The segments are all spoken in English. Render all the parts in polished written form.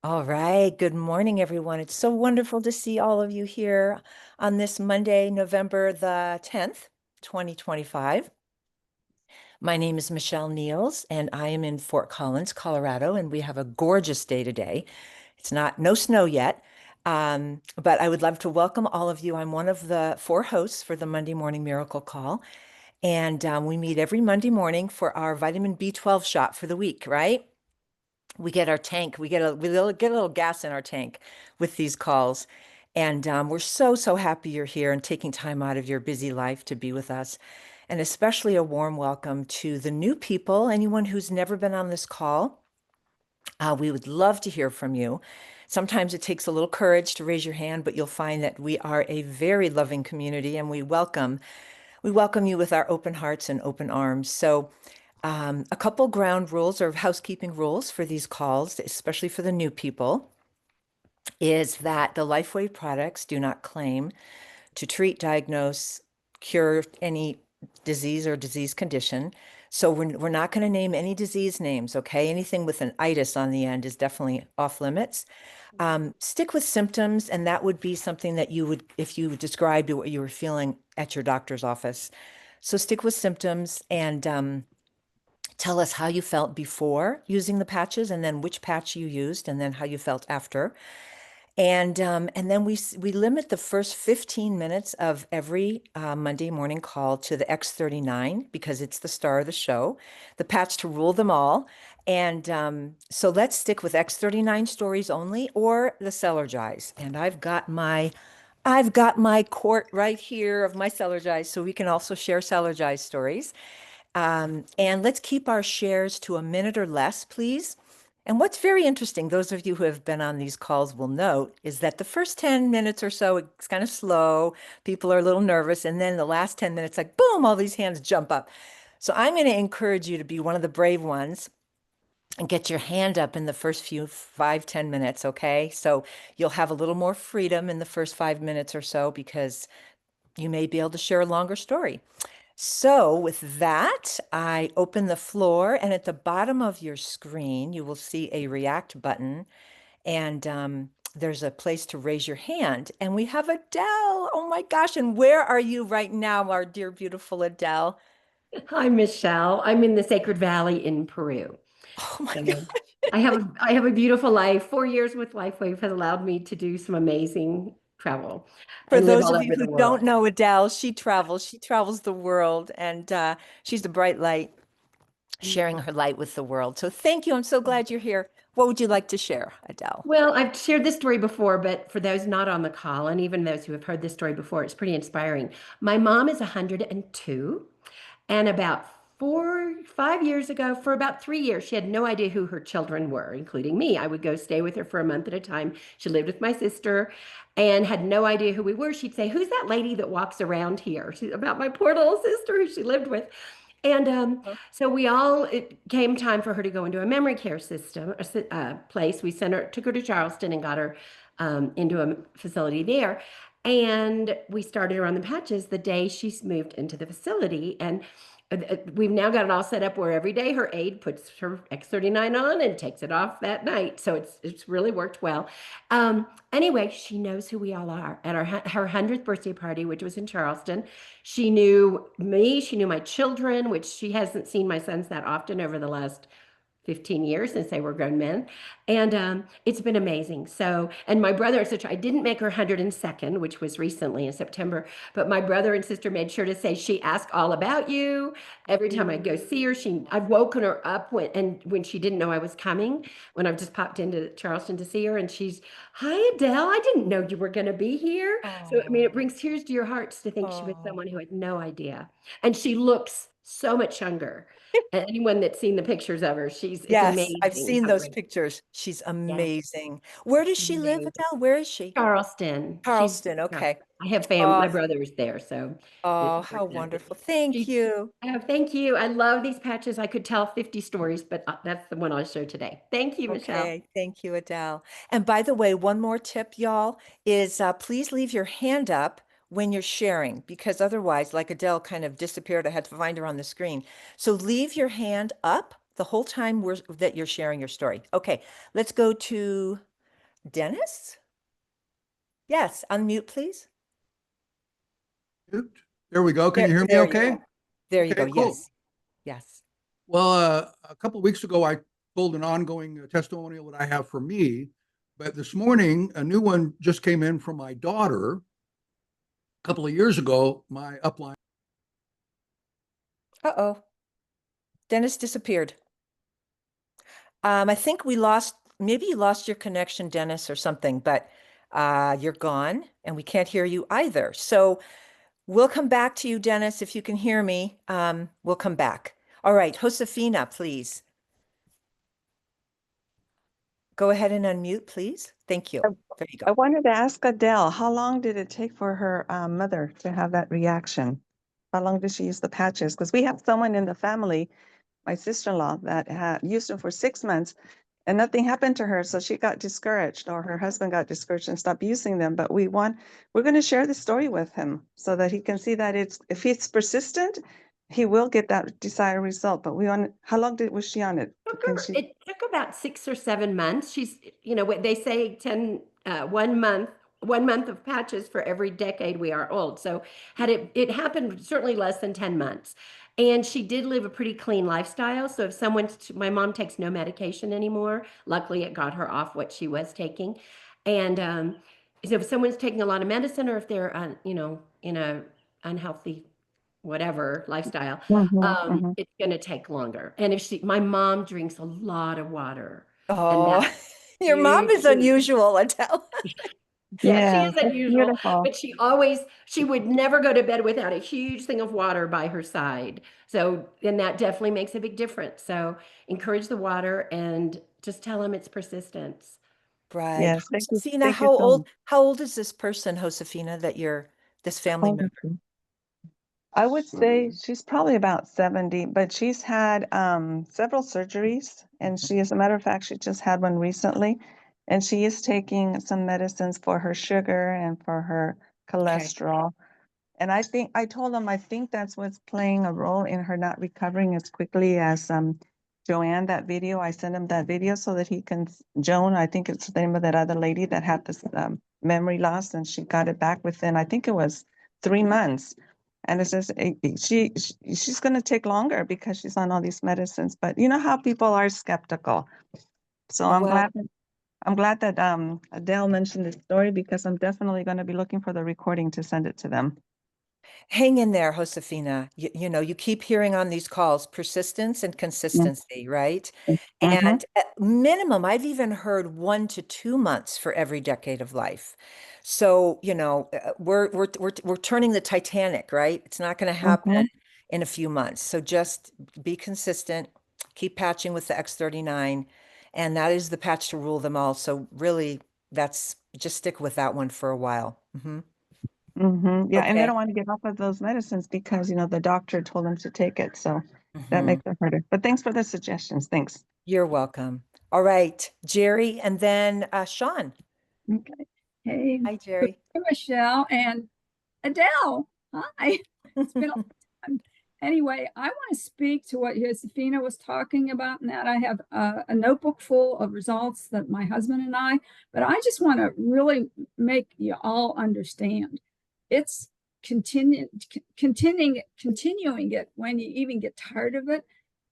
All right. Good morning, everyone. It's so wonderful to see all of you here on this Monday, November the 10th, 2025. My name is Michelle Niels, and I am in Fort Collins, Colorado, and we have a gorgeous day today. It's not no snow yet, but I would love to welcome all of you. I'm one of the four hosts for the Monday Morning Miracle Call, and we meet every Monday morning for our vitamin B12 shot for the week, right? We get our tank, we get a little gas in our tank with these calls. And we're so happy you're here and taking time out of your busy life to be with us. And especially a warm welcome to the new people, anyone who's never been on this call. We would love to hear from you. Sometimes it takes a little courage to raise your hand, but you'll find that we are a very loving community and we welcome you with our open hearts and open arms. So a couple ground rules or housekeeping rules for these calls, especially for the new people, is that the LifeWave products do not claim to treat, diagnose, cure any disease or disease condition. So we're not going to name any disease names, okay? Anything with an itis on the end is definitely off limits. Stick with symptoms, and that would be something that you would, if you described what you were feeling at your doctor's office. So stick with symptoms and tell us how you felt before using the patches and then which patch you used and then how you felt after. And then we limit the first 15 minutes of every Monday morning call to the X39 because it's the star of the show, the patch to rule them all. And so let's stick with X39 stories only or the Celergize. And I've got my quart right here of my Celergize, so we can also share Celergize stories. And let's keep our shares to a minute or less, please. And what's very interesting, those of you who have been on these calls will note, is that the first 10 minutes or so, it's kind of slow. People are a little nervous. And then the last 10 minutes, like boom, all these hands jump up. So I'm going to encourage you to be one of the brave ones and get your hand up in the first few 5, 10 minutes, okay? So you'll have a little more freedom in the first 5 minutes or so because you may be able to share a longer story. So with that, I open the floor, and at the bottom of your screen, you will see a react button, and there's a place to raise your hand. And we have Adele. Oh my gosh. And where are you right now, our dear, beautiful Adele? Hi, Michelle. I'm in the Sacred Valley in Peru. Oh my So God. I have a beautiful life. 4 years with LifeWave has allowed me to do some amazing travel For and live those all of you over who the don't world. know Adele, she travels the world, and she's the bright light, sharing her light with the world. So thank you. I'm so glad you're here. What would you like to share, Adele? Well, I've shared this story before, but for those not on the call, and even those who have heard this story before, it's pretty inspiring. My mom is 102, and about 5 years ago, for about 3 years, she had no idea who her children were, including me. I would go stay with her for a month at a time. She lived with my sister and had no idea who we were. She'd say, "Who's that lady that walks around here?" She's about my poor little sister who she lived with. And so it came time for her to go into a memory care system, place. We took her to Charleston and got her into a facility there. And we started her on the patches the day she's moved into the facility. And we've now got it all set up where every day her aide puts her X39 on and takes it off that night. So it's really worked well. Anyway, she knows who we all are. At her 100th birthday party, which was in Charleston, she knew me, she knew my children, which she hasn't seen my sons that often over the last 15 years since they were grown men. And it's been amazing. So, and my brother and sister, I didn't make her 102nd, which was recently in September, but my brother and sister made sure to say, she asked all about you. Every time I go see her, I've woken her up when she didn't know I was coming, when I've just popped into Charleston to see her. And she's, "Hi, Adele. I didn't know you were going to be here." So, I mean, it Oh, brings tears to your hearts to think she was oh. someone who had no idea. And she looks so much younger. Anyone that's seen the pictures of her, it's Yes, I've amazing seen how those great. pictures. She's Yes, amazing. Where does she's she live, amazing. Adele? Where is she? Charleston. She's Charleston. Okay. I have family. Oh, My brother is there, so it oh, how worked out. But wonderful. Thank she's you. oh, thank you. I love these patches. I could tell 50 stories, but that's the one I'll show today. Thank you, Michelle. Okay. Thank you, Adele. And by the way, one more tip, y'all, is please leave your hand up when you're sharing, because otherwise, like Adele kind of disappeared. I had to find her on the screen. So leave your hand up the whole time that you're sharing your story. Okay, let's go to Dennis? Yes, unmute, please. There we go. Can you hear me There you okay? go. There you go. Okay, cool. Yes. Yes. Well, a couple of weeks ago, I told an ongoing testimonial that I have for me, but this morning, a new one just came in from my daughter. A couple of years ago, my upline. Uh-oh. Dennis disappeared. I think maybe you lost your connection, Dennis, or something, but you're gone and we can't hear you either. So we'll come back to you, Dennis, if you can hear me. We'll come back. All right, Josefina, please. Go ahead and unmute, please. Thank you. There you I go. wanted to ask Adele, how long did it take for her mother to have that reaction? How long did she use the patches? Because we have someone in the family, my sister-in-law, that had used them for 6 months and nothing happened to her. So she got discouraged, or her husband got discouraged and stopped using them. But we're going to share the story with him so that he can see that if it's persistent, he will get that desired result. But how long was she on it? It took about 6 or 7 months. She's, what they say, 1 month of patches for every decade we are old. So it happened certainly less than 10 months. And she did live a pretty clean lifestyle. So if my mom takes no medication anymore, luckily it got her off what she was taking. And so if someone's taking a lot of medicine, or if they're, in a unhealthy whatever lifestyle, it's going to take longer. And my mom drinks a lot of water, and Oh, that's your mom is huge. unusual, Adele. Yeah, she Yeah, is that's unusual, beautiful. but she would never go to bed without a huge thing of water by her side. So, and that definitely makes a big difference. So encourage the water and just tell them it's persistence. Right. Yes, thank you. Josefina, Thank you so much. how old is this person, Josefina, this family member? I would say she's probably about 70, but she's had several surgeries. And she, as a matter of fact, she just had one recently. And she is taking some medicines for her sugar and for her Okay. cholesterol. And I told them, I think that's what's playing a role in her not recovering as quickly as Joanne, that video. I sent him that video so that Joan, I think it's the name of that other lady that had this memory loss, and she got it back within, I think it was 3 months. And it's just, she's going to take longer because she's on all these medicines. But you know how people are skeptical. So I'm Well, glad that Adele mentioned this story, because I'm definitely going to be looking for the recording to send it to them. hang in there, Josefina. You keep hearing on these calls persistence and consistency, right? Mm-hmm. And at minimum, I've even heard 1 to 2 months for every decade of life. So, we're turning the Titanic, right? It's not going to Mm-hmm. happen in a few months. So just be consistent, keep patching with the X39, and that is the patch to rule them all. So really, just stick with that one for a while. Mm-hmm. Yeah, and they Okay. don't want to get off of those medicines because, the doctor told them to take it. So that Mhm. makes it harder. But thanks for the suggestions. Thanks. You're welcome. All right, Jerry, and then Sean. Okay. Hey, Hi, Jerry. Michelle and Adele. Hi. It's been a long time. Anyway, I want to speak to what Josefina was talking about, and that I have a notebook full of results that my husband and but I just want to really make you all understand. It's continuing it when you even get tired of it.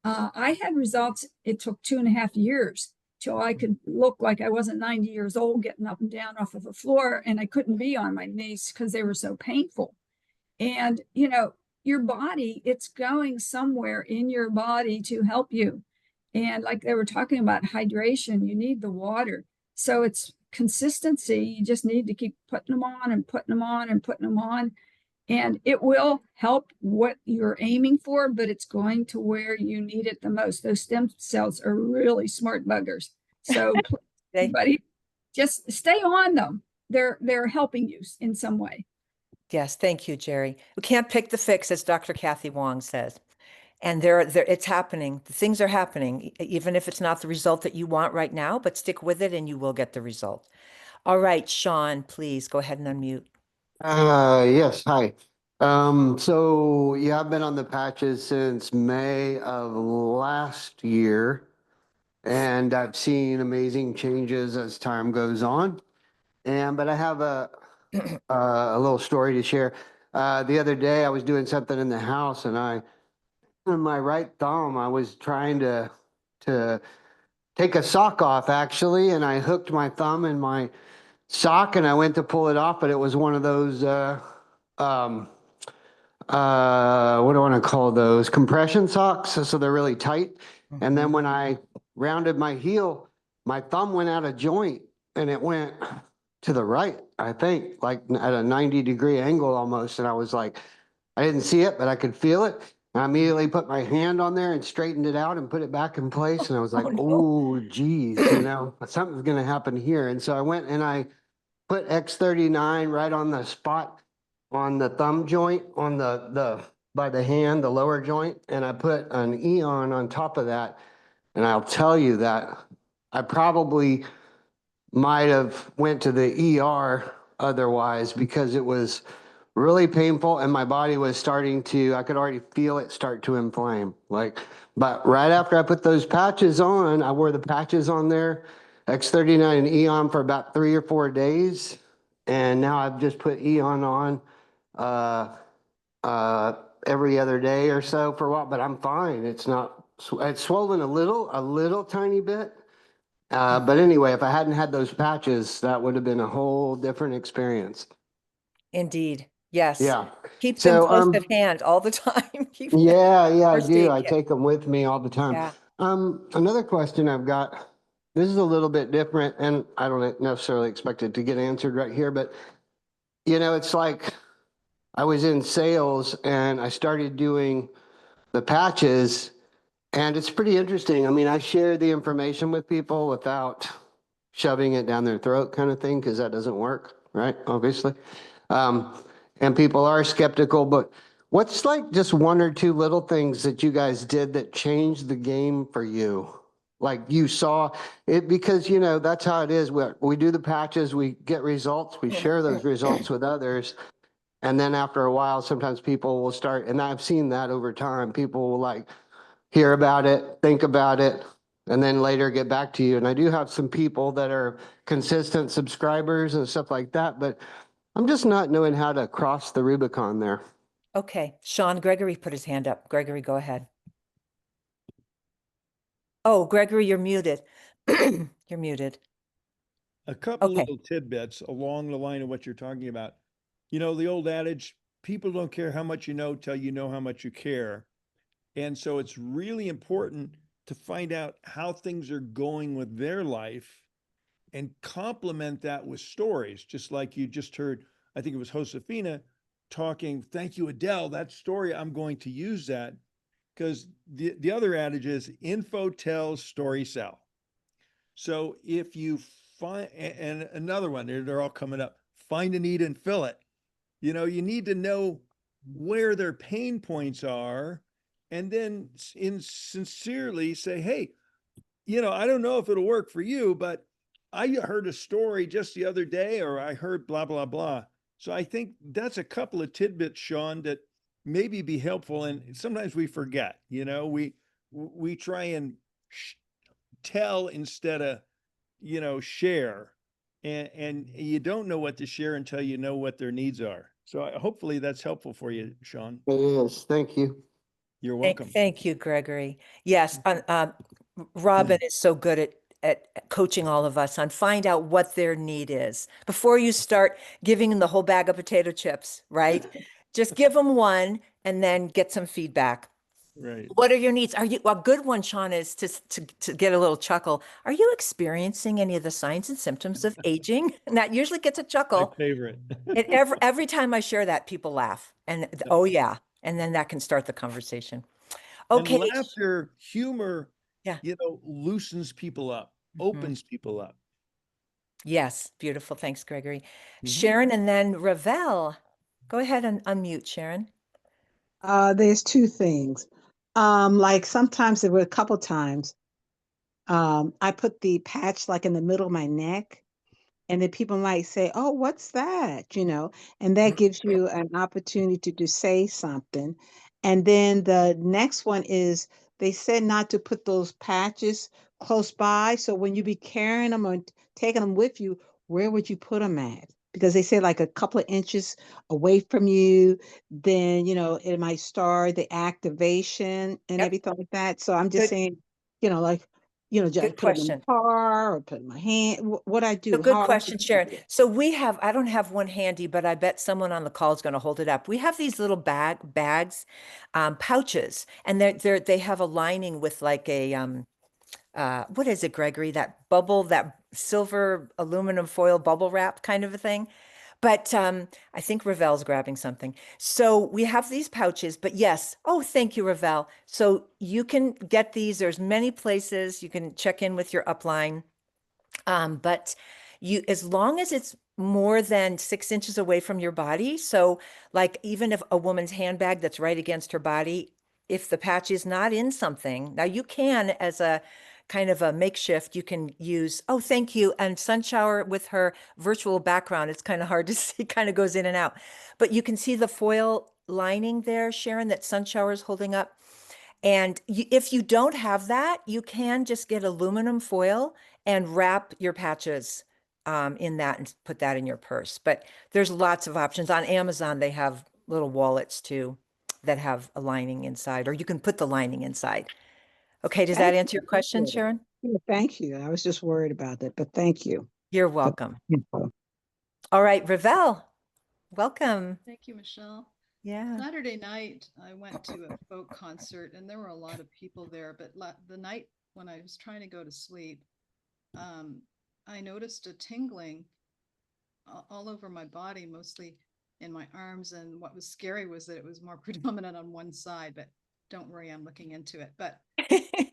I had results, it took 2.5 years till I could look like I wasn't 90 years old getting up and down off of the floor, and I couldn't be on my knees because they were so painful. And your body, it's going somewhere in your body to help you. And like they were talking about hydration, you need the water. So it's consistency. You just need to keep putting them on and putting them on and putting them on, and it will help what you're aiming for, but it's going to where you need it the most. Those stem cells are really smart buggers. So everybody, just stay on them. They're helping you in some way. Yes, thank you, Jerry. We can't pick the fix, as Dr. Kathy Wong says. And it's happening. Things are happening, even if it's not the result that you want right now, but stick with it and you will get the result. All right, Sean, please go ahead and unmute. Yes, hi. So yeah, I've been on the patches since May of last year. and I've seen amazing changes as time goes on. But I have a little story to share. The other day I was doing something in the house and on my right thumb, I was trying to take a sock off actually, and I hooked my thumb in my sock and I went to pull it off, but it was one of those um, what do I want to call those? Compression socks. So they're really tight. And then when I rounded my heel, my thumb went out of joint and it went to the right, I think, like at a 90-degree angle almost. And I was like, I didn't see it, but I could feel it. I immediately put my hand on there and straightened it out and put it back in place. And I was like, oh, geez, something's going to happen here. And so I went and I put X39 right on the spot on the thumb joint, on the by the hand, the lower joint. And I put an Eon on top of that. And I'll tell you that I probably might have went to the ER otherwise because it was really painful and my body was starting to, I could already feel it start to inflame. But right after I put those patches on, I wore the patches on there, X39 and Eon for about 3 or 4 days. And now I've just put Eon on every other day or so for a while, but I'm fine. It's swollen a little tiny bit. But anyway, if I hadn't had those patches, that would have been a whole different experience. Indeed. Yes. Yeah. Keep them So, close at hand all the time. Keep yeah, I first do. aid I kit. take them with me all the time. Yeah. Another question I've got, this is a little bit different and I don't necessarily expect it to get answered right here, but it's like I was in sales and I started doing the patches and it's pretty interesting. I mean, I share the information with people without shoving it down their throat kind of thing, because that doesn't work, right? Obviously. And people are skeptical, but what's like just 1 or 2 little things that you guys did that changed the game for you? Like you saw it, because that's how it is. We do the patches, we get results, we share those results with others. And then after a while, sometimes people will start, and I've seen that over time, people will like hear about it, think about it, and then later get back to you. And I do have some people that are consistent subscribers and stuff like that, but I'm just not knowing how to cross the Rubicon there. Okay. Sean, Gregory put his hand up. Gregory, go ahead. Oh, Gregory, you're muted. You're muted. A couple Okay. little tidbits along the line of what you're talking about. The old adage, people don't care how much you know till you know how much you care. And so it's really important to find out how things are going with their life and complement that with stories, just like you just heard, I think it was Josefina talking, thank you, Adele, that story, I'm going to use that. Because the other adage is info tells, story sell. So if you find, and another one, they're all coming up, find a need and fill it. You need to know where their pain points are and then sincerely say, hey, I don't know if it'll work for you, but I heard a story just the other day, or I heard blah, blah, blah. So I think that's a couple of tidbits, Sean, that maybe be helpful. And sometimes we forget, we try and tell instead of, share. And you don't know what to share until you know what their needs are. So hopefully that's helpful for you, Sean. It is. Thank you. You're welcome. Thank you, Gregory. Yes, Robin is so good at coaching all of us on find out what their need is before you start giving them the whole bag of potato chips, right? Just give them one and then get some feedback. Right. What are your needs? A good one, Sean, is to get a little chuckle. Are you experiencing any of the signs and symptoms of aging? And that usually gets a My chuckle. favorite. And every time I share that, people laugh. And oh yeah. And then that can start the conversation. Okay. And laughter, humor, Yeah. loosens people up, Mhm. opens people up. Yes. Beautiful. Thanks, Gregory. Mhm. Sharon and then Ravel. Go ahead and unmute, Sharon. There's 2 things. Like sometimes there were a couple times, I put the patch like in the middle of my neck, and then people might say, "Oh, what's that?" And that gives you an opportunity to say something. And then the next one is they said not to put those patches close by. So when you be carrying them or taking them with you, where would you put them at? Because they say like a couple of inches away from you, then it might start the activation and Yep. everything like that. So I'm just Good. saying, like, just Good put them in question. the car or put in my hand. What I So do? good How I question, do Sharon. it. So I don't have one handy, but I bet someone on the call is going to hold it up. We have these little bags, pouches, and they have a lining with like a, what is it, Gregory? That silver aluminum foil bubble wrap kind of a thing. But I think Ravel's grabbing something. So we have these pouches, but yes. Oh, thank you, Ravel. So you can get these. There's many places you can check in with your upline. But as long as it's more than 6 inches away from your body, so like even if a woman's handbag that's right against her body, if the patch is not in something, now you can, as a kind of a makeshift, you can use, oh, thank you. And Sunshower with her virtual background, it's kind of hard to see, kind of goes in and out. But you can see the foil lining there, Sharon, that Sunshower is holding up. And if you don't have that, you can just get aluminum foil and wrap your patches in that and put that in your purse. But there's lots of options. On Amazon, they have little wallets too that have a lining inside, or you can put the lining inside. Okay, does that Thank answer you. your question, Appreciate it. Sharon? Yeah, thank you. I was just worried about that, but thank you You're for welcome. the info. All right, Ravel, welcome. Thank you, Michelle. Yeah. Saturday night, I went to a folk concert and there were a lot of people there, but the night when I was trying to go to sleep, I noticed a tingling all over my body, mostly in my arms. And what was scary was that it was more predominant on one side, but don't worry, I'm looking into it. But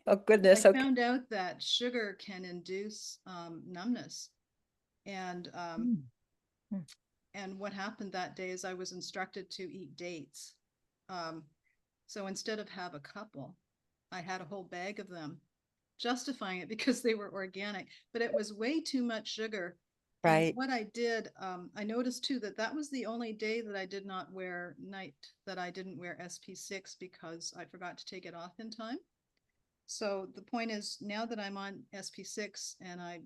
Oh, goodness. I Okay. found out that sugar can induce numbness. And Hmm. and what happened that day is I was instructed to eat dates. So instead of have a couple, I had a whole bag of them, justifying it because they were organic, but it was way too much sugar. And Right. what I did, I noticed too that was the only day that I did not wear that I didn't wear SP6 because I forgot to take it off in time. So the point is, now that I'm on SP6 and I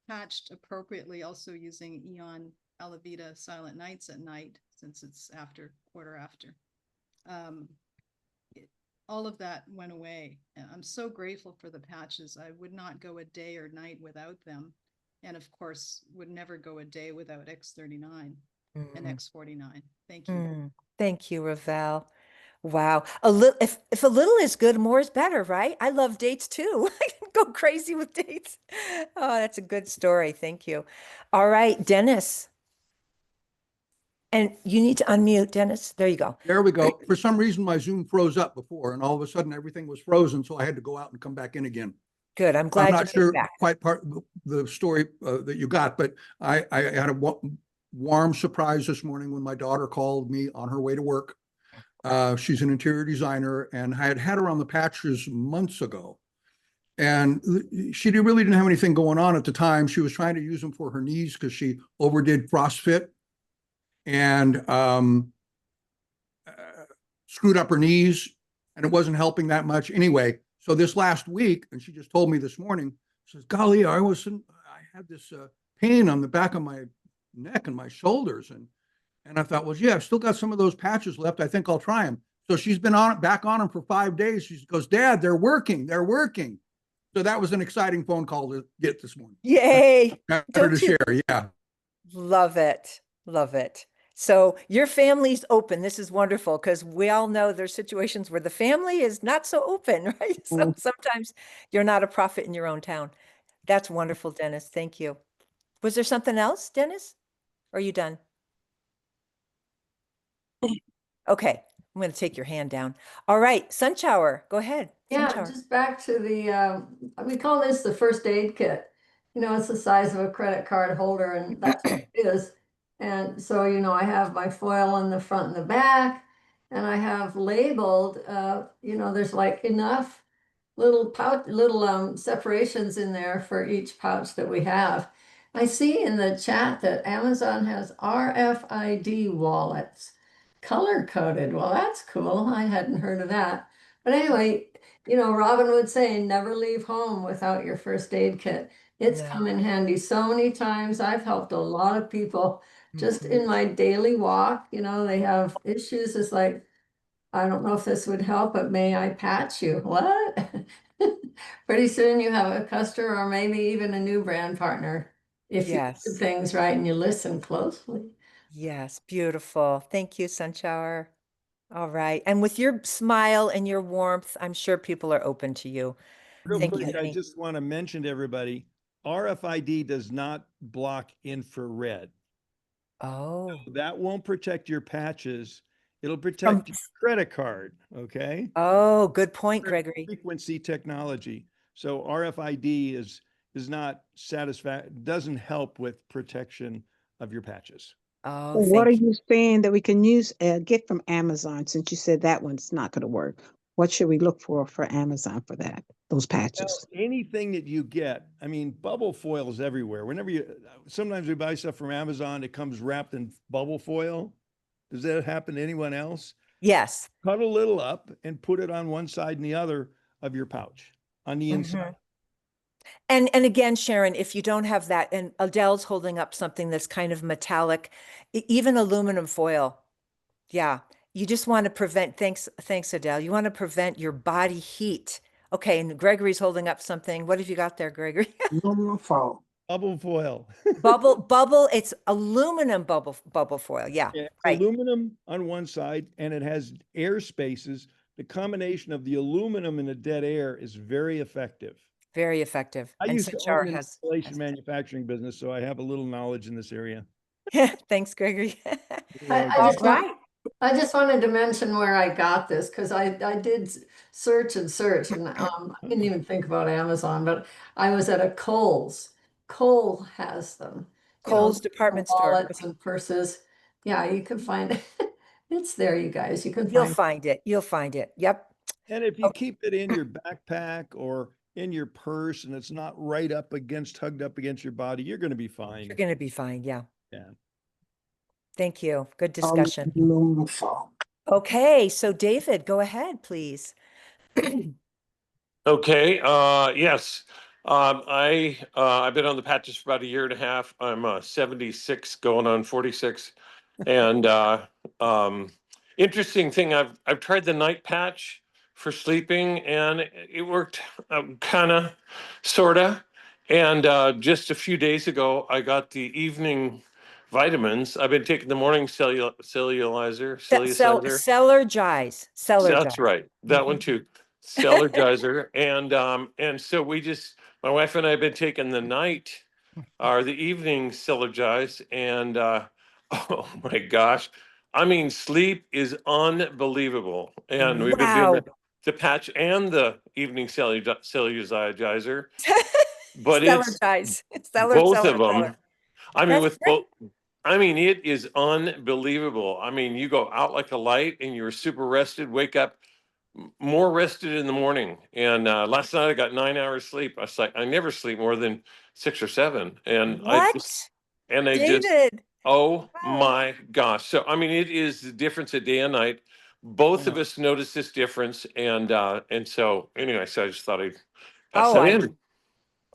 patched appropriately, also using Eon Alavita Silent Nights at night, since it's quarter after. All of that went away. And I'm so grateful for the patches. I would not go a day or night without them. And of course, would never go a day without X39 and X49. Thank you. Thank you, Ravel. Wow. A little, if a little is good, more is better, right? I love dates too. I can go crazy with dates. Oh, that's a good story. Thank you. All right, Dennis. And you need to unmute, Dennis. There you go. There we go. For some reason, my Zoom froze up before, and all of a sudden everything was frozen, so I had to go out and come back in again. Good. I'm I'm glad not you came sure back. quite part of the story that you got, but I had a warm surprise this morning when my daughter called me on her way to work. She's an interior designer, and I had her on the patches months ago. And she really didn't have anything going on at the time. She was trying to use them for her knees because she overdid CrossFit and screwed up her knees, and it wasn't helping that much anyway. So this last week, and she just told me this morning, she says, golly, I had this pain on the back of my neck and my shoulders. And I thought, well, yeah, I've still got some of those patches left. I think I'll try them. So she's been back on them for 5 days. She goes, Dad, they're working. They're working. So that was an exciting phone call to get this morning. Yay. Better to share. Yeah. Love it. Love it. So your family's open. This is wonderful because we all know there's situations where the family is not so open, right? So sometimes you're not a prophet in your own town. That's wonderful, Dennis. Thank you. Was there something else, Dennis? Or are you done? Okay, I'm going to take your hand down. All right, Sunshower, go ahead. Yeah, Sunshower. just back to the, we call this the first aid kit. It's the size of a credit card holder, and that's what it is. And so, I have my foil in the front and the back, and I have labeled, there's like enough little pouch, little separations in there for each pouch that we have. I see in the chat that Amazon has RFID wallets, color coded. Well, that's cool. I hadn't heard of that. But anyway, you know, Robin would say, never leave home without your first aid kit. It's No. come in handy so many times. I've helped a lot of people just Mhm. in my daily walk. You know, they have issues. It's like, I don't know if this would help, but may I patch you? What? Pretty soon you have a customer or maybe even a new brand partner if you do Yes. things right and you listen closely. Yes, beautiful. Thank you, Sunshower. All right. And with your smile and your warmth, I'm sure people are open to you. Real Thank you, quick, I honey. just want to mention to everybody, RFID does not block infrared. Oh, That won't protect your patches. It'll from, protect your credit card, okay? oh, good point, Gregory. Frequency technology. So RFID is not doesn't help with protection of your patches. Oh, So what are thank you. you saying that we can use, get from Amazon, since you said that one's not going to work? What should we look for Amazon for that, those Well, patches? anything that you get, I mean, bubble foil is everywhere. Whenever sometimes we buy stuff from Amazon, it comes wrapped in bubble foil. Does that happen to anyone else? Yes. Cut a little up and put it on one side and the other of your pouch on the inside. Mhm. And again, Sharon, if you don't have that, and Adele's holding up something that's kind of metallic, even aluminum foil. Yeah. You just want to prevent, thanks, Adele. You want to prevent your body heat. Okay, and Gregory's holding up something. What have you got there, Gregory? Aluminum foil. Bubble foil. Bubble, it's aluminum bubble foil. Yeah, Yeah, it's right. aluminum on one side and it has air spaces. The combination of the aluminum and the dead air is very effective. Very effective. I And used to own Sunchar an has, installation manufacturing business, so I have a little knowledge in this area. thanks, Gregory. I All just right. I just wanted to mention where I got this because I did search and I didn't even think about Amazon, but I was at a Kohl's. Kohl has them, you know, Kohl's department store. wallets and purses. Yeah, you can find it. It's there, you guys. You can You'll find it. find it. You'll find it. Yep. And if you keep it in your backpack or in your purse and it's not hugged up against your body, you're going to be fine. You're going to be fine. Yeah. Yeah. Thank you. Good discussion. Aluminum foil. Okay, so David, go ahead, please. Okay, yes. I've been on the patches for about a year and a half. I'm 76 going on 46. And interesting thing, I've tried the night patch for sleeping and it worked kind of sorta. And just a few days ago I got the evening vitamins. I've been taking the morning cellulizer. Celergize. That's right. That one Mhm. too. Celergizer. And so my wife and I have been taking the night or the evening Celergize and oh my gosh. I mean, sleep is unbelievable. And we've been doing Wow. the patch and the evening Celergizer, but it's Celergize. both of Celer. them. I mean, That's with great. both, I mean, it is unbelievable. I mean, you go out like a light and you're super rested, wake up more rested in the morning. And last night I got 9 hours sleep. I was like, I never sleep more than 6 or 7. And What? I just, David. oh Wow. my gosh. So, I mean, it is the difference of day and night. Both of us notice this difference. And so anyway, so I just thought I'd pass Oh, that in.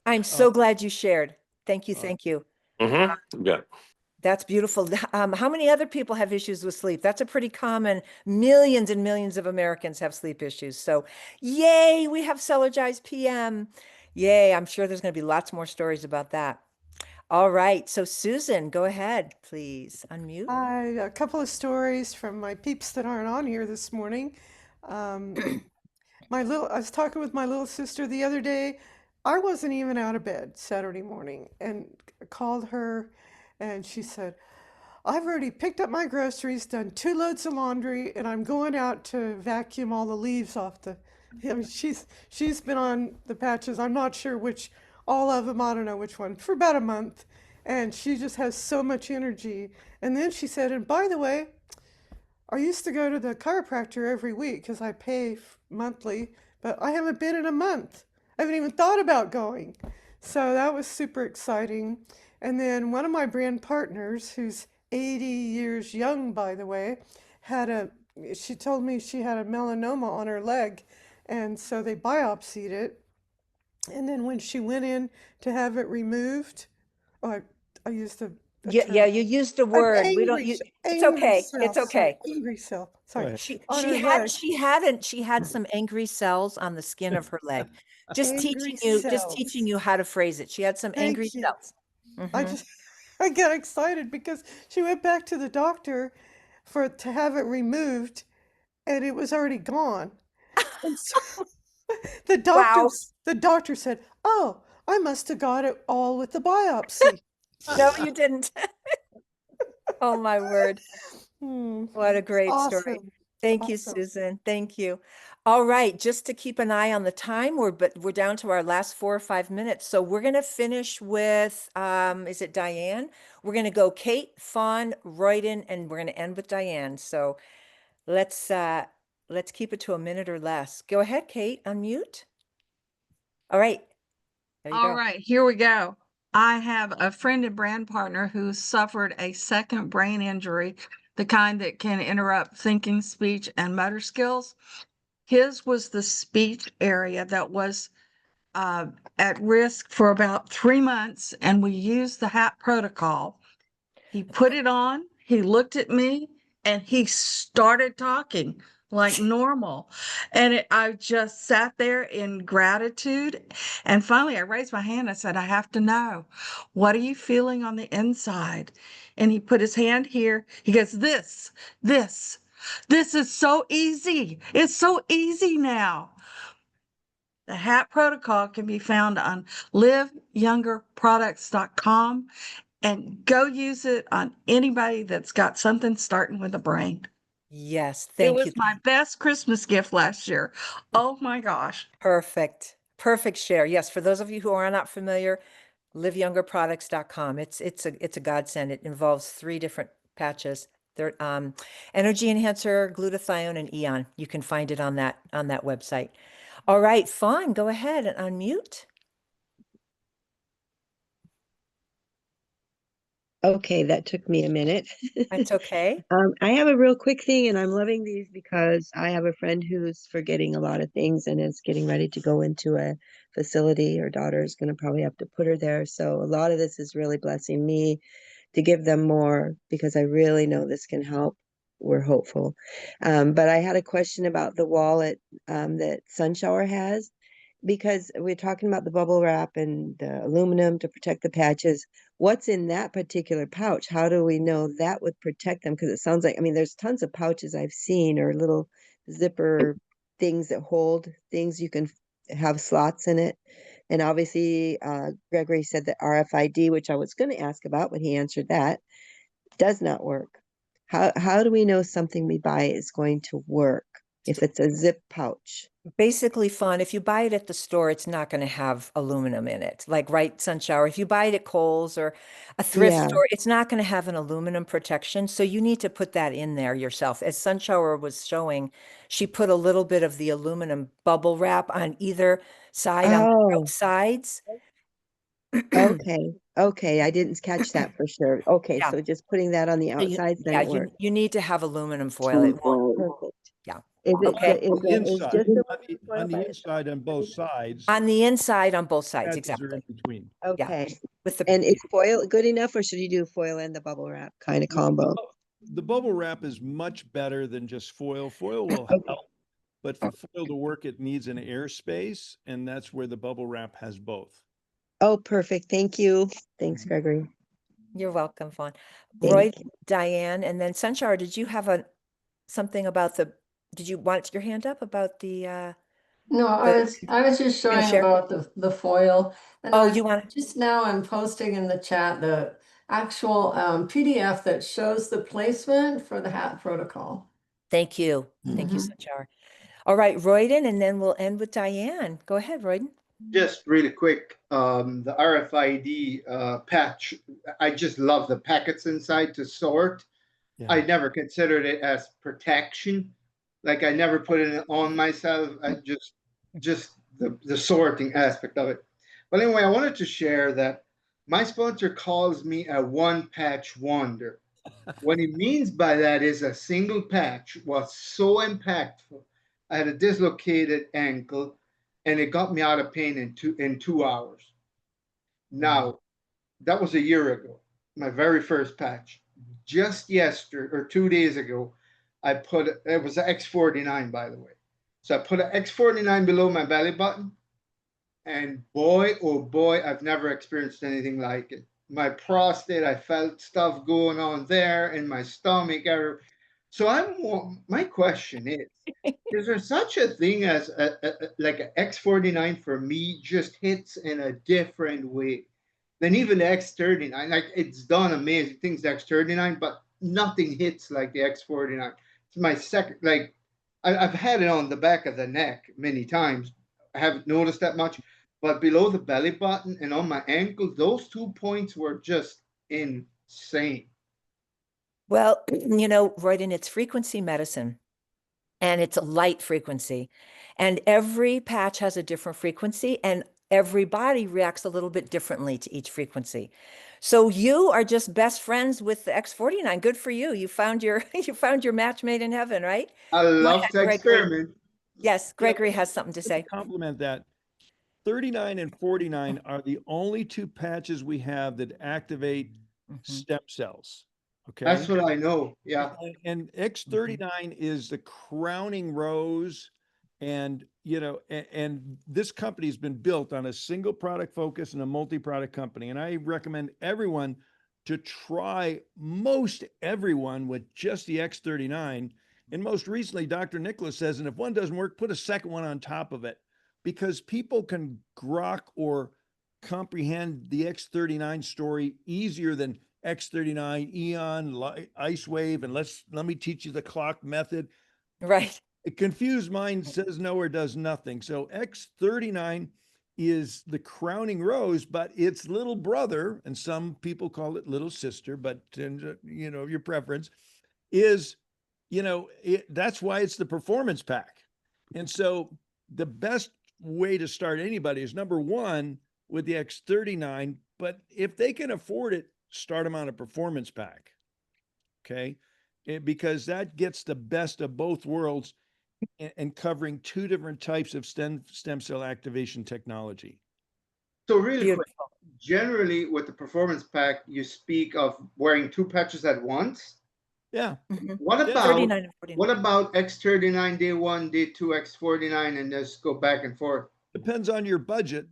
I'm so glad you shared. Thank you. Thank you. Mm-hmm. Yeah. That's beautiful. How many other people have issues with sleep? That's a pretty common. Millions and millions of Americans have sleep issues. So yay, we have Celergize PM. Yay, I'm sure there's going to be lots more stories about that. All right. So Susan, go ahead, please. Unmute. Hi, a couple of stories from my peeps that aren't on here this morning. I was talking with my little sister the other day. I wasn't even out of bed Saturday morning and called her and she said, I've already picked up my groceries, done 2 loads of laundry, and I'm going out to vacuum all the leaves off the. I mean, she's been on the patches. I'm not sure which, all of them. I don't know which one for about a month, and she just has so much energy. And then she said, and by the way, I used to go to the chiropractor every week because I pay monthly, but I haven't been in a month. I haven't even thought about going. So that was super exciting. And then one of my brand partners, who's 80 years young, by the way, she told me she had a melanoma on her leg. And so they biopsied it. And then when she went in to have it removed, oh, I used a Yeah, term. you used the An word. We don't angry, you it's angry okay. It's cell. Sorry, okay. angry cell. Go Sorry. ahead. On her leg. She had some angry cells on the skin of her leg. Just Angry teaching cells. you how to phrase it. She had some angry Thank you. cells. I Mhm. just I got excited because she went back to the doctor to have it removed and it was already gone. And so Wow. the doctor said, "Oh, I must have got it all with the biopsy." No, you didn't. Oh my word. Hmm. What a great story. Awesome. Thank you, Awesome. Susan. Thank you. All right, just to keep an eye on the time, we're down to our last 4 or 5 minutes. So we're gonna finish with is it Diane? We're gonna go Kate, Fawn, Royden, and we're gonna end with Diane. So let's keep it to a minute or less. Go ahead, Kate, unmute. All right. There you All go. right, here we go. I have a friend and brand partner who suffered a second brain injury, the kind that can interrupt thinking, speech, and motor skills. His was the speech area that was at risk for about 3 months, and we used the HAP protocol. He put it on, he looked at me, and he started talking like normal. And I just sat there in gratitude. And finally, I raised my hand. I said, I have to know, what are you feeling on the inside? And he put his hand here. He goes, this is so easy. It's so easy now. The HAP protocol can be found on liveyoungerproducts.com. And go use it on anybody that's got something starting with a brain. Yes, It thank was you. my best Christmas gift last year. Oh my gosh. Perfect. Perfect share. Yes, for those of you who are not familiar, liveyoungerproducts.com. It's a godsend. It involves 3 different patches. They're energy enhancer, glutathione, and Eon. You can find it on that website. All right, Fawn, go ahead and unmute. Okay, that took me a minute. That's okay. I have a real quick thing, and I'm loving these because I have a friend who's forgetting a lot of things and is getting ready to go into a facility. Her daughter is going to probably have to put her there. So a lot of this is really blessing me to give them more because I really know this can help. We're hopeful. But I had a question about the wallet that Sunshower has because we're talking about the bubble wrap and the aluminum to protect the patches. What's in that particular pouch? How do we know that would protect them? Because it sounds like, I mean, there's tons of pouches I've seen or little zipper things that hold things. You can have slots in it. And obviously, Gregory said that RFID, which I was going to ask about, but he answered that, does not work. How do we know something we buy is going to work if it's a zip pouch? Basically, Fawn, if you buy it at the store, it's not going to have aluminum in it. Like, right, Sunshower, if you buy it at Kohl's or a thrift Yeah. store, it's not going to have an aluminum protection. So you need to put that in there yourself. As Sunshower was showing, she put a little bit of the aluminum bubble wrap on either side, on Oh, both sides. okay. Okay. I didn't catch that for sure. Okay. Yeah. So just putting that on the So outside, then it works. you need to have aluminum foil. It won't. Perfect. Yeah. Is it, Okay. is On the is inside, just on aluminum the, foil on the by inside on both sides, On the inside, on both sides, patches are in exactly. between. Yeah. Okay. With the And is foil good enough or should you do foil and the bubble wrap kind of combo? The bubble wrap is much better than just foil. Foil will Okay. help, but for foil to work, it needs an airspace, and that's where the bubble wrap has both. Oh, perfect. Thank you. Thanks, Gregory. You're welcome, Fawn. Thank Roy, you. Diane, and then Sunshine, did you have something about did you want your hand up about the, No, I was just gonna showing share? about the foil. And Oh, I you want, just now I'm posting in the chat the actual PDF that shows the placement for the HAP protocol. thank you. Thank you, Mhm. Sunshine. All right, Royden, and then we'll end with Diane. Go ahead, Royden. Just really quick, the RFID patch, I just love the packets inside to sort. Yeah. I never considered it as protection. Like I never put it on myself. I just the sorting aspect of it. But anyway, I wanted to share that my sponsor calls me a one patch wonder. What he means by that is a single patch was so impactful. I had a dislocated ankle, and it got me out of pain in 2 hours. Now, that was a year ago, my very first patch. Just yesterday or 2 days ago, I put it was an X49, by the way. So I put an X49 below my belly button, and boy, oh boy, I've never experienced anything like it. My prostate, I felt stuff going on there in my stomach. So my question is there such a thing as like an X49 for me just hits in a different way than even the X39? Like, it's done amazing things, the X39, but nothing hits like the X49. It's my second, like, I've had it on the back of the neck many times. I haven't noticed that much, but below the belly button and on my ankle, those 2 points were just insane. Well, you know, Royden, it's frequency medicine, and it's a light frequency, and every patch has a different frequency, and every body reacts a little bit differently to each frequency. So you are just best friends with the X49. Good for you. You found your you found your match made in heaven, right? I Go love ahead, to Gregory. experiment. Yes, Gregory has something to say. Compliment that. 39 and 49 are the only two patches we have that activate stem cells. Okay. That's what I know. Yeah. And X39 is the crowning rose. And, you know, and this company has been built on a single product focus and a multi-product company. And I recommend everyone to try most everyone with just the X39. And most recently, Dr. Nicholas says, and if one doesn't work, put a second one on top of it, because people can grok or comprehend the X39 story easier than X39, Eon, Ice Wave, and let me teach you the clock method. Right. A confused mind says no or does nothing. So X39 is the crowning rose, but its little brother, and some people call it little sister, but you know, your preference is, you know, that's why it's the performance pack. And so the best way to start anybody is, number one, with the X39, but if they can afford it, start them on a performance pack. Okay. Because that gets the best of both worlds and covering two different types of stem cell activation technology. So really quick, generally with the performance pack, you speak of wearing two patches at once. Yeah. What about 39 and 49. what about X39 day 1, day 2, X49, and just go back and forth? Depends on your budget,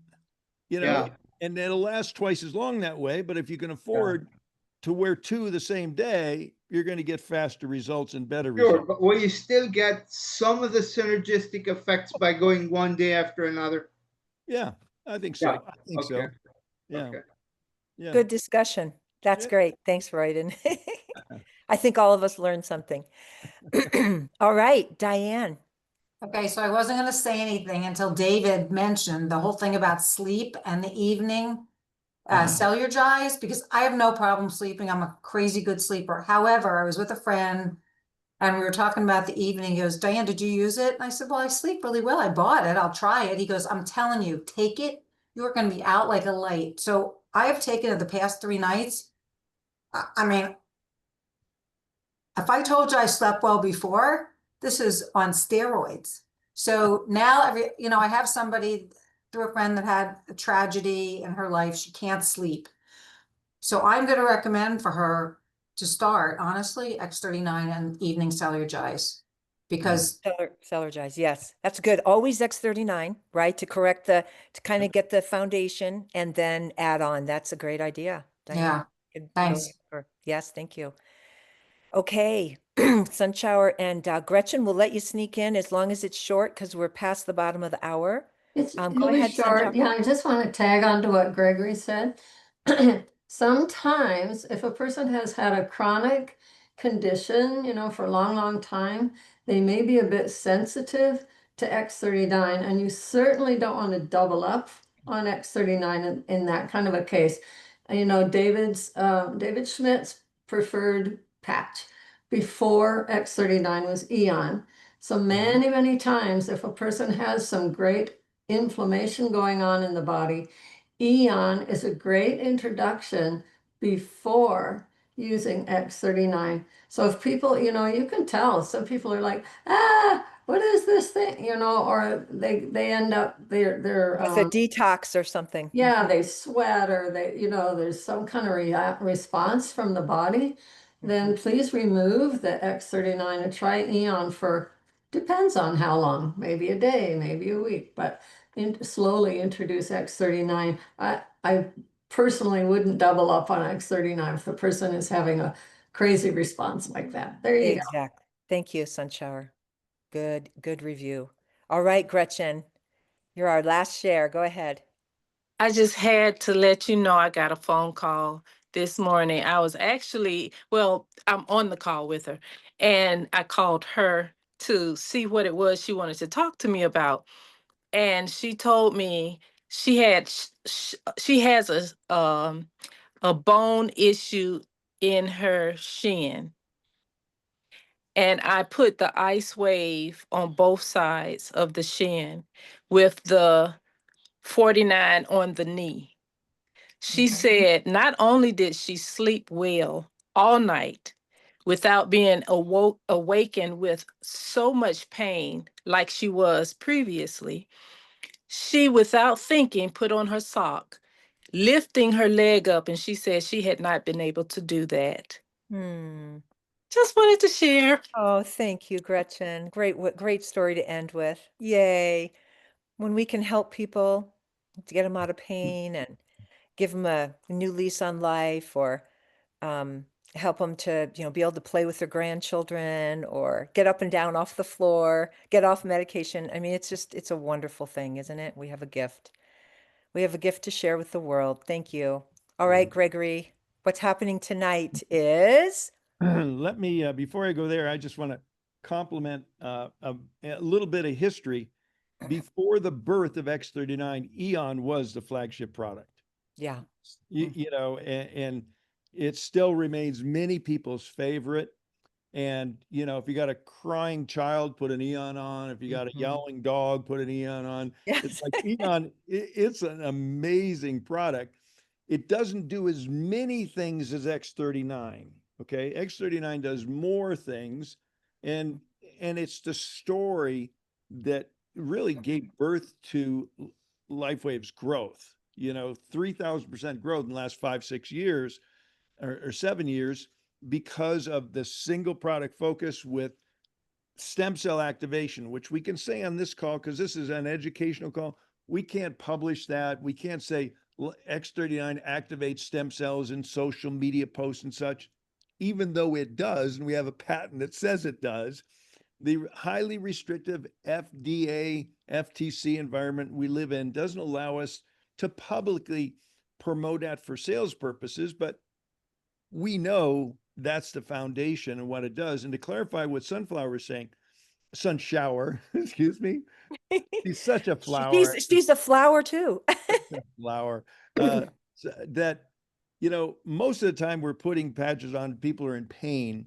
you know, Yeah. and it'll last twice as long that way. But if you can afford to wear two the same day, you're going to get faster results and better Sure, results. but will you still get some of the synergistic effects by going one day after another? Yeah, I think so. Yeah. I think so. Okay. Yeah. Okay. Yeah. Good discussion. That's great. Thanks, Royden. I think all of us learned something. All right, Diane. Okay, so I wasn't going to say anything until David mentioned the whole thing about sleep and the evening cellular-gize, because I have no problem sleeping. I'm a crazy good sleeper. However, I was with a friend and we were talking about the evening. He goes, Diane, did you use it? And I said, well, I sleep really well. I bought it. I'll try it. He goes, I'm telling you, take it. You're going to be out like a light. So I have taken it the past 3 nights. I mean, if I told you I slept well before, this is on steroids. So now I have somebody through a friend that had a tragedy in her life. She can't sleep. So I'm going to recommend for her to start, honestly, X39 and evening cellular-gize, because Cellular-gize, yes, that's good. Always X39, right? To kind of get the foundation and then add on. That's a great idea, Diane. Yeah, Good thanks. go. Yes, thank you. Okay, Sunshower and Gretchen, we'll let you sneak in as long as it's short because we're past the bottom of the hour. It's Go it'll be ahead, short. Sunshower. Yeah, I just want to tag on to what Gregory said. Sometimes if a person has had a chronic condition, for a long, long time, they may be a bit sensitive to X39, and you certainly don't want to double up on X39 in that kind of a case. And, David Schmidt's preferred patch before X39 was Eon. So many, many times, if a person has some great inflammation going on in the body, Eon is a great introduction before using X39. So if people, you can tell some people are like, what is this thing? You know, or they end up, they're, With a detox or something. yeah, they sweat or they, you know, there's some kind of response from the body, then please remove the X39 and try Eon for, depends on how long, maybe a day, maybe a week, but slowly introduce X39. I personally wouldn't double up on X39 if the person is having a crazy response like that. There you go. Exactly. Thank you, Sunshower. Good review. All right, Gretchen, you're our last share. Go ahead. I just had to let you know I got a phone call this morning. I was actually, well, I'm on the call with her, and I called her to see what it was she wanted to talk to me about. And she told me she has a bone issue in her shin. And I put the ice wave on both sides of the shin with the 49 on the knee. She said not only did she sleep well all night without being awakened with so much pain like she was previously, she, without thinking, put on her sock, lifting her leg up, and she said she had not been able to do that. Just wanted to share. Oh, thank you, Gretchen. Great story to end with. Yay. When we can help people to get them out of pain and give them a new lease on life, or help them to, be able to play with their grandchildren or get up and down off the floor, get off medication. I mean, it's a wonderful thing, isn't it? We have a gift. We have a gift to share with the world. Thank you. All right, Gregory, what's happening tonight is Let me, before I go there, I just want to compliment a little bit of history. Before the birth of X39, Eon was the flagship product. Yeah. You know, and it still remains many people's favorite. And, you know, if you got a crying child, put an Eon on. If you got a yelling dog, put an Eon on. It's like Eon, it's an amazing product. It doesn't do as many things as X39. Okay. X39 does more things. And it's the story that really gave birth to LifeWave's growth. You know, 3,000% growth in the last 5-6 years or 7 years because of the single product focus with stem cell activation, which we can say on this call, because this is an educational call. We can't publish that. We can't say X39 activates stem cells in social media posts and such, even though it does. And we have a patent that says it does. The highly restrictive FDA, FTC environment we live in doesn't allow us to publicly promote that for sales purposes, but we know that's the foundation and what it does. And to clarify what Sunflower is saying, Sunshower, excuse me, she's such a flower. She's a flower too. Flower. That, you know, most of the time we're putting patches on, people are in pain.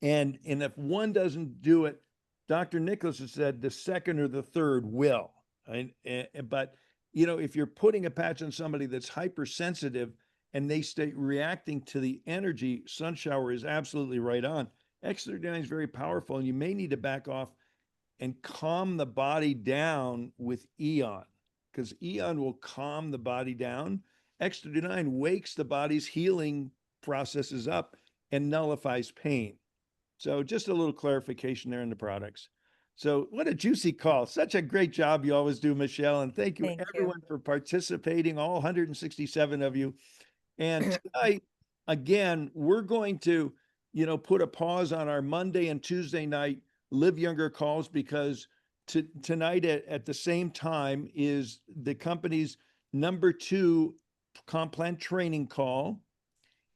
And if one doesn't do it, Dr. Nicholas has said the second or the third will. But, you know, if you're putting a patch on somebody that's hypersensitive and they stay reacting to the energy, Sunshower is absolutely right on. X39 is very powerful, and you may need to back off and calm the body down with Eon, because Eon will calm the body down. X39 wakes the body's healing processes up and nullifies pain. So just a little clarification there in the products. So what a juicy call. Such a great job you always do, Michelle. And thank you everyone for participating, all 167 of you. And tonight, again, we're going to, you know, put a pause on our Monday and Tuesday night Live Younger calls, because tonight at the same time is the company's #2 Complan training call.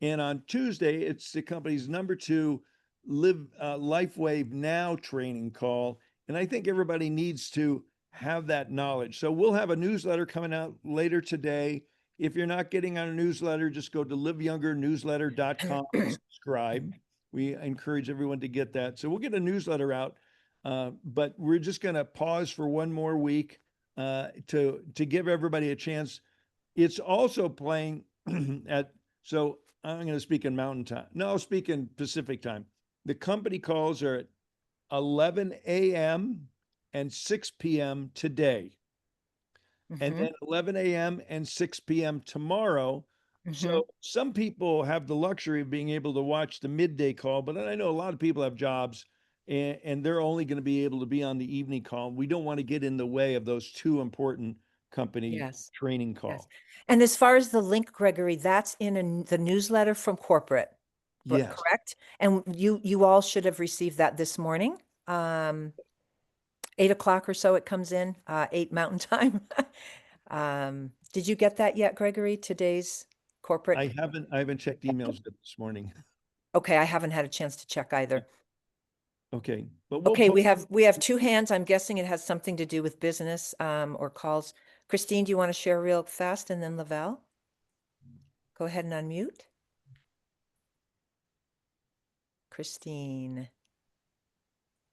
And on Tuesday, it's the company's #2 LifeWave Now training call. And I think everybody needs to have that knowledge. So we'll have a newsletter coming out later today. If you're not getting on a newsletter, just go to liveyoungernewsletter.com and subscribe. We encourage everyone to get that. So we'll get a newsletter out, but we're just going to pause for one more week to give everybody a chance. It's also playing so I'm going to speak in Mountain Time. No, I'll speak in Pacific Time. The company calls are at 11 a.m. and 6 p.m. today, and Mhm, then 11 a.m. and 6 p.m. tomorrow. mhm. So some people have the luxury of being able to watch the midday call, but I know a lot of people have jobs and they're only going to be able to be on the evening call. We don't want to get in the way of those two important company Yes, training yes. calls. And as far as the link, Gregory, that's in the newsletter from corporate, Yes. correct? And you all should have received that this morning. 8 o'clock or so it comes in, 8 Mountain Time. Did you get that yet, Gregory? Today's corporate? I haven't checked emails yet this morning. Okay, I haven't had a chance to check either. Okay, but we'll Okay, post- we have two hands. I'm guessing it has something to do with business or calls. Christine, do you want to share real fast, and then Lavelle? Go ahead and unmute. Christine.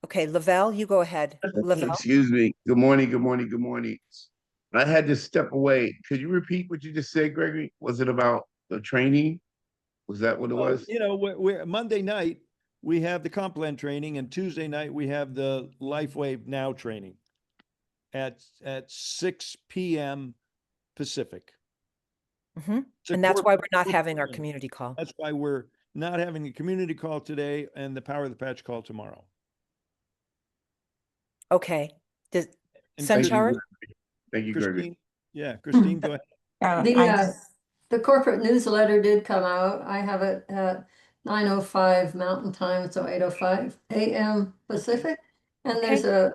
Okay, Lavelle, you go ahead. Lavelle. Excuse me. Good morning, good morning, good morning. I had to step away. Could you repeat what you just said, Gregory? Was it about the training? Was that what it Well, was? you know, we're Monday night we have the Complan training, and Tuesday night we have the LifeWave Now training at 6 p.m. Pacific. Mhm. It's a And that's why we're corporate- not corporate having our training. community call. That's why we're not having a community call today and the Power of the Patch call tomorrow. Okay. Does And Thank you, Sanchar? Gregory. Thank you, Gregory. Christine, yeah, Christine, go ahead. The corporate newsletter did come out. I have it at 9:05 Mountain Time, so 8:05 a.m. Pacific. And there's a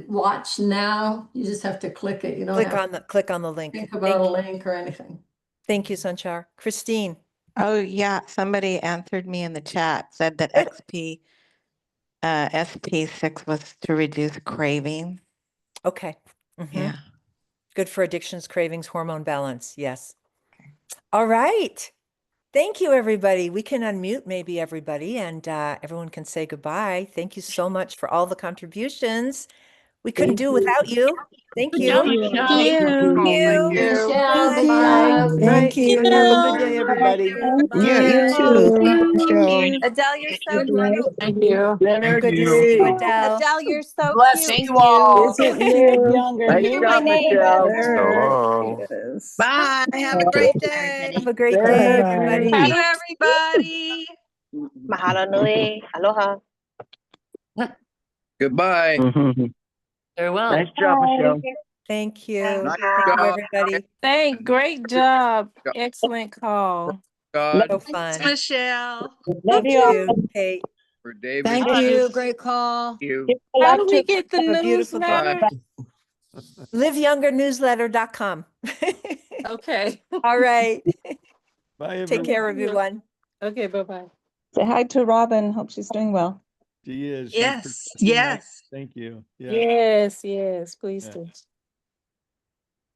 watch now. You just have to click it. You don't have to Click on the link. think about a link or anything. Thank you, Sanchar. Christine. Oh, yeah, somebody answered me in the chat, said that SP6 was to reduce craving. Okay. Yeah. Good for addictions, cravings, hormone balance. Yes. All right. Thank you, everybody. We can unmute maybe everybody, and everyone can say goodbye. Thank you so much for all the contributions. We couldn't do without you. Thank you. Thank you. Thank you. Michelle, good Bye. job. Thank you. Have a good day, everybody. You too. Adele, you're so cute. Thank you. Good to see you, Adele. Adele, you're so Bless cute. you all. Isn't Liv younger? Nice Hear job, my name. Michelle. Sure. So long. Bye. Have a great day. Have a great day, Thank everybody. you, everybody. Mahalo nui. Aloha. Goodbye. Very well. Nice job, Michelle. Thank you. Nice Thank you, job. everybody. Great job. Excellent call. So fun. Michelle. Thank you, Kate. For David. Thank you. Great call. Thank you. How do we get the Have a beautiful newsletter? day. LiveYoungerNewsletter.com. Okay. All right. Bye, everyone. Take care, everyone. Okay, bye-bye. Say hi to Robin. Hope she's doing well. She is. Yes. Yes. Thank you. Yeah. Yes, please Yeah. do.